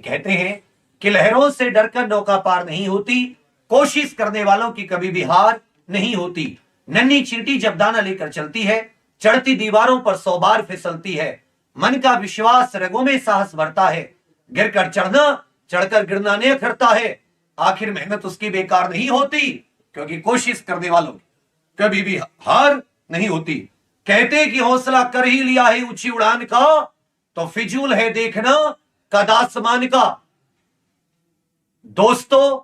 कहते हैं कि लहरों से डरकर नौका पार नहीं होती, कोशिश करने वालों की कभी भी हार नहीं होती। नन्ही चींटी जब दाना लेकर चलती है, चढ़ती दीवारों पर 100 बार फिसलती है। मन का विश्वास रगों में साहस भरता है, गिरकर चढ़ना चढ़कर गिरना नहीं अखरता है। आखिर मेहनत उसकी बेकार नहीं होती, क्योंकि कोशिश करने वालों की कभी भी हार नहीं होती। कहते कि हौसला कर ही लिया है ऊंची उड़ान का, तो फिजूल है देखना कद आसमान का। दोस्तों,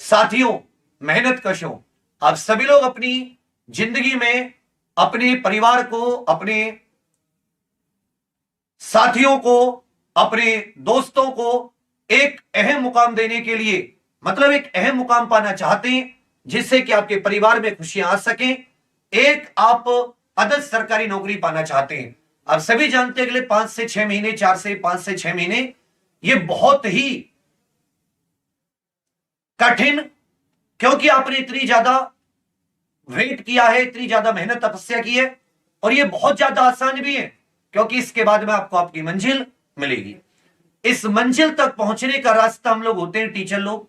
साथियों, मेहनत कशों, आप सभी लोग अपनी जिंदगी में अपने परिवार को, अपने साथियों को, अपने दोस्तों को एक अहम मुकाम देने के लिए, मतलब एक अहम मुकाम पाना चाहते हैं जिससे कि आपके परिवार में खुशियां आ सकें। एक आप आदर्श सरकारी नौकरी पाना चाहते हैं। आप सभी जानते हैं अगले 5 से 6 महीने, 4 से 5 से 6 महीने ये बहुत ही कठिन, क्योंकि आपने इतनी ज्यादा वेट किया है, इतनी ज्यादा मेहनत तपस्या की है, और ये बहुत ज्यादा आसान भी है, क्योंकि इसके बाद में आपको आपकी मंजिल मिलेगी। इस मंजिल तक पहुंचने का रास्ता हम लोग होते हैं टीचर लोग।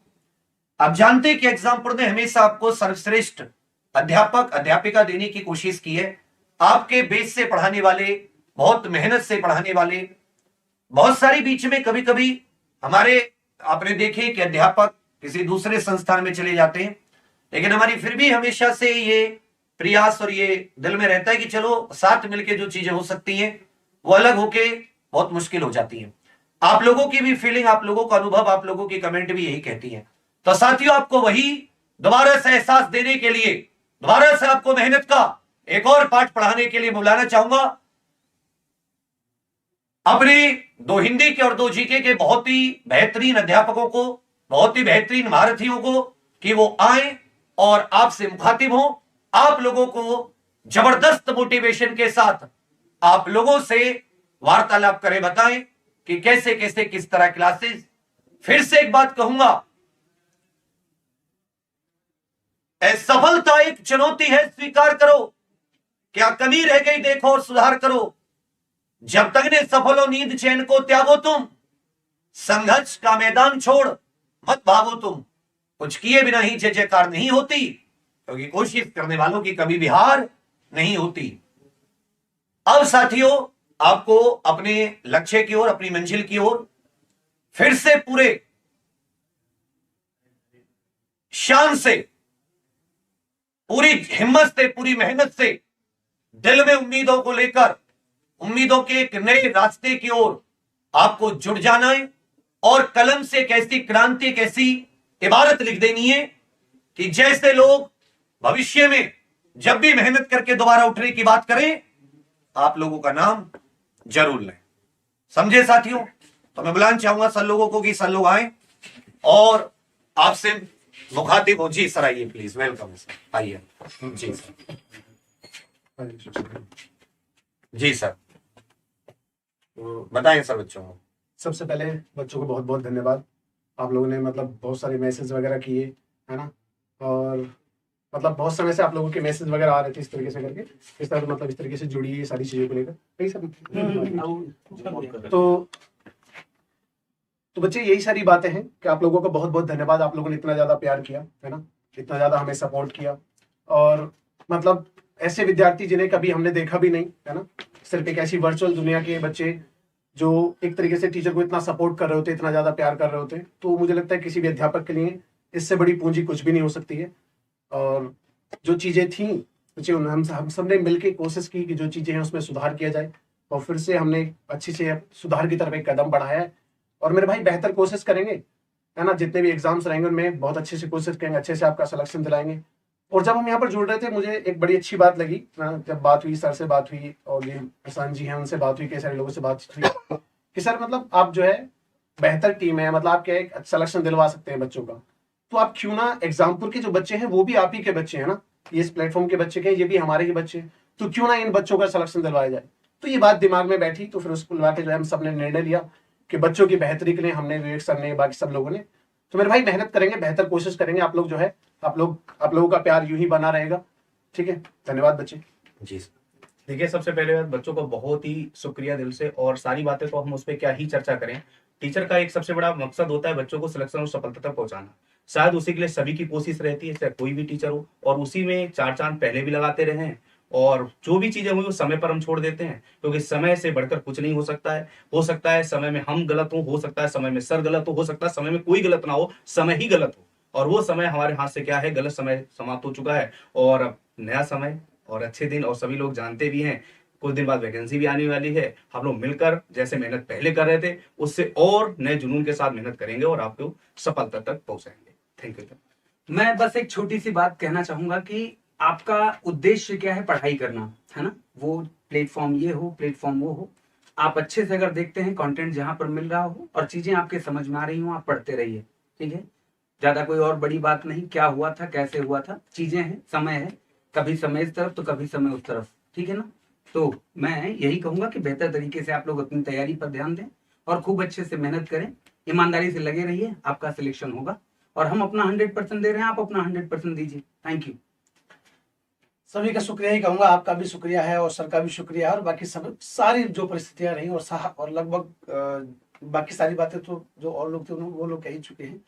आप जानते हैं कि एग्जामपुर ने हमेशा आपको सर्वश्रेष्ठ अध्यापक अध्यापिका देने की कोशिश की है। आपके बेस से पढ़ाने वाले, बहुत मेहनत से पढ़ाने वाले, बहुत सारी बीच में कभी कभी हमारे आपने देखे कि अध्यापक किसी दूसरे संस्थान में चले जाते हैं, लेकिन हमारी फिर भी हमेशा से ये प्रयास और ये दिल में रहता है कि चलो साथ मिलकर जो चीजें हो सकती हैं वो अलग होके बहुत मुश्किल हो जाती हैं। आप लोगों की भी फीलिंग, आप लोगों का अनुभव, आप लोगों की कमेंट भी यही कहती है। तो साथियों, आपको वही दोबारा से एहसास देने के लिए, दोबारा से आपको मेहनत का एक और पाठ पढ़ाने के लिए बुलाना चाहूंगा अपने 2 हिंदी के और 2 जीके के बहुत ही बेहतरीन अध्यापकों को, बहुत ही बेहतरीन महारथियों को, कि वो आए और आपसे मुखातिब हो, आप लोगों को जबरदस्त मोटिवेशन के साथ आप लोगों से वार्तालाप करें, बताएं कि कैसे कैसे किस तरह क्लासेस। फिर से एक बात कहूंगा, सफलता एक चुनौती है, स्वीकार करो। क्या कमी रह गई देखो और सुधार करो। जब तक ने सफल हो नींद चैन को त्यागो तुम, संघर्ष का मैदान छोड़ मत भागो तुम। कुछ किए बिना ही जय जयकार नहीं होती, क्योंकि कोशिश करने वालों की कभी भी हार नहीं होती। अब साथियों, आपको अपने लक्ष्य की ओर, अपनी मंजिल की ओर फिर से पूरे शान से, पूरी हिम्मत से, पूरी मेहनत से, दिल में उम्मीदों को लेकर, उम्मीदों के एक नए रास्ते की ओर आपको जुड़ जाना है, और कलम से एक ऐसी क्रांति, एक ऐसी इबारत लिख देनी है कि जैसे लोग भविष्य में जब भी मेहनत करके दोबारा उठने की बात करें, आप लोगों का नाम जरूर लें। समझे साथियों? तो मैं बुलाना चाहूंगा सर लोगों को कि सर लोग आए और आपसे मुखातिब हो। जी सर आइए प्लीज, वेलकम सर, आइए। जी सर, जी सर, तो बताएं सर बच्चों को। सबसे पहले बच्चों को बहुत बहुत धन्यवाद। आप लोगों ने मतलब बहुत सारे मैसेज वगैरह किए, है ना, और मतलब बहुत समय से आप लोगों के मैसेज वगैरह आ रहे थे इस तरीके से करके, इस तरह मतलब इस तरीके से जुड़ी ये सारी चीज़ों को लेकर कई सब। तो बच्चे यही सारी बातें हैं कि आप लोगों का बहुत बहुत धन्यवाद। आप लोगों ने इतना ज़्यादा प्यार किया, है ना, इतना ज़्यादा हमें सपोर्ट किया, और मतलब ऐसे विद्यार्थी जिन्हें कभी हमने देखा भी नहीं, है ना, सिर्फ एक ऐसी वर्चुअल दुनिया के बच्चे जो एक तरीके से टीचर को इतना सपोर्ट कर रहे होते, इतना ज़्यादा प्यार कर रहे होते, तो मुझे लगता है किसी भी अध्यापक के लिए इससे बड़ी पूंजी कुछ भी नहीं हो सकती है। और जो चीज़ें थी बच्चे, हम सब ने मिलकर कोशिश की कि जो चीज़ें हैं उसमें सुधार किया जाए, और फिर से हमने अच्छी से सुधार की तरफ एक कदम बढ़ाया है। और मेरे भाई बेहतर कोशिश करेंगे, है ना, जितने भी एग्जाम्स रहेंगे उनमें बहुत अच्छे से कोशिश करेंगे, अच्छे से आपका सिलेक्शन दिलाएंगे। और जब हम यहाँ पर जुड़ रहे थे, मुझे एक बड़ी अच्छी बात लगी, जब बात हुई, सर से बात हुई और ये हसन जी हैं उनसे बात हुई, कई सारे लोगों से बात हुई कि सर मतलब आप जो है बेहतर टीम है, मतलब आप क्या एक सिलेक्शन दिलवा सकते हैं बच्चों का, तो आप क्यों ना एग्जामपुर के जो बच्चे हैं वो भी आप ही के बच्चे हैं ना, ये इस प्लेटफॉर्म के बच्चे के, ये भी हमारे ही बच्चे हैं, तो क्यों ना इन बच्चों का सिलेक्शन दिलवाया जाए। तो ये बात दिमाग में बैठी, तो फिर उसको बुला के जो है हम सब ने निर्णय लिया कि बच्चों की बेहतरी के लिए हमने, विवेक सर ने, बाकी सब लोगों ने, तो मेरे भाई मेहनत करेंगे, बेहतर कोशिश करेंगे। आप लोग जो है, आप लोगों का प्यार यूं ही बना रहेगा, ठीक है। धन्यवाद बच्चे। जी देखिए, सबसे पहले बात, बच्चों को बहुत ही शुक्रिया दिल से, और सारी बातें तो हम उस पर क्या ही चर्चा करें, टीचर का एक सबसे बड़ा मकसद होता है बच्चों को सिलेक्शन और सफलता तक पहुंचाना। शायद उसी के लिए सभी की कोशिश रहती है, चाहे कोई भी टीचर हो, और उसी में 4 चांद पहले भी लगाते रहे हैं। और जो भी चीजें हुई वो समय पर हम छोड़ देते हैं, क्योंकि समय से बढ़कर कुछ नहीं हो सकता है। हो सकता है समय में हम गलत हो सकता है समय में सर गलत हो सकता है समय में कोई गलत ना हो, समय ही गलत हो। और वो समय हमारे हाथ से क्या है, गलत समय समाप्त हो चुका है, और अब नया समय और अच्छे दिन, और सभी लोग जानते भी हैं कुछ दिन बाद वैकेंसी भी आने वाली है। हम लोग मिलकर जैसे मेहनत पहले कर रहे थे उससे और नए जुनून के साथ मेहनत करेंगे और आपको सफलता तक पहुंचाएंगे। Thank you. मैं बस एक छोटी सी बात कहना चाहूंगा कि आपका उद्देश्य क्या है, पढ़ाई करना है ना, वो प्लेटफॉर्म ये हो प्लेटफॉर्म वो हो, आप अच्छे से अगर देखते हैं कंटेंट जहां पर मिल रहा हो और चीजें आपके समझ में आ रही हो, आप पढ़ते रहिए, ठीक है। ज्यादा कोई और बड़ी बात नहीं, क्या हुआ था कैसे हुआ था, चीजें हैं, समय है, कभी समय इस तरफ तो कभी समय उस तरफ, ठीक है ना। तो मैं यही कहूंगा कि बेहतर तरीके से आप लोग अपनी तैयारी पर ध्यान दें और खूब अच्छे से मेहनत करें, ईमानदारी से लगे रहिए, आपका सिलेक्शन होगा। और हम अपना 100% दे रहे हैं, आप अपना 100% दीजिए। Thank you. सभी का शुक्रिया ही कहूंगा, आपका भी शुक्रिया है और सर का भी शुक्रिया है, और बाकी सब सारी जो परिस्थितियां रही और लगभग बाकी सारी बातें तो जो और लोग थे वो लोग कह ही चुके हैं।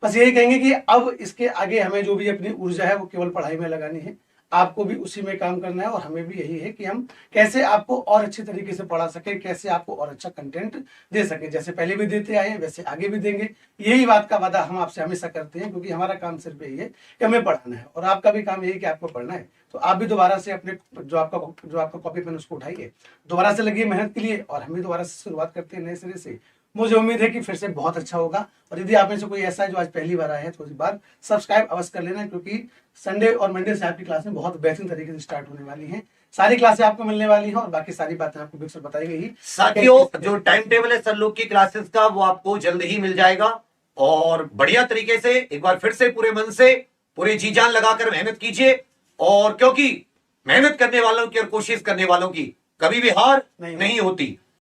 बस यही कहेंगे कि अब इसके आगे हमें जो भी अपनी ऊर्जा है वो केवल पढ़ाई में लगानी है, आपको भी उसी में काम करना है, और हमें भी यही है कि हम कैसे आपको और अच्छे तरीके से पढ़ा सके, कैसे आपको और अच्छा कंटेंट दे सके, जैसे पहले भी देते आए हैं वैसे आगे भी देंगे। यही बात का वादा हम आपसे हमेशा करते हैं, क्योंकि हमारा काम सिर्फ यही है कि हमें पढ़ाना है, और आपका भी काम यही है कि आपको पढ़ना है। तो आप भी दोबारा से अपने जो आपका कॉपी पेन उसको उठाइए, दोबारा से लगिए मेहनत के लिए, और हम भी दोबारा से शुरुआत करते हैं नए सिरे से। मुझे उम्मीद है कि फिर से बहुत अच्छा होगा। और यदि आप में से कोई ऐसा है जो आज पहली बार आया है तो इस बार सब्सक्राइब अवश्य कर लेना, क्योंकि संडे और मंडे से आपकी क्लासें बहुत बेहतरीन तरीके से स्टार्ट होने वाली हैं। सारी क्लासें आपको मिलने वाली हैं और बाकी सारी बातें आपको बिल्कुल बताई गई। साथियों, जो टाइम टेबल है सर लोग की क्लासेस का वो आपको जल्द ही मिल जाएगा, और बढ़िया तरीके से एक बार फिर से पूरे मन से पूरी जी जान लगाकर मेहनत कीजिए, और क्योंकि मेहनत करने वालों की और कोशिश करने वालों की कभी भी हार नहीं होती।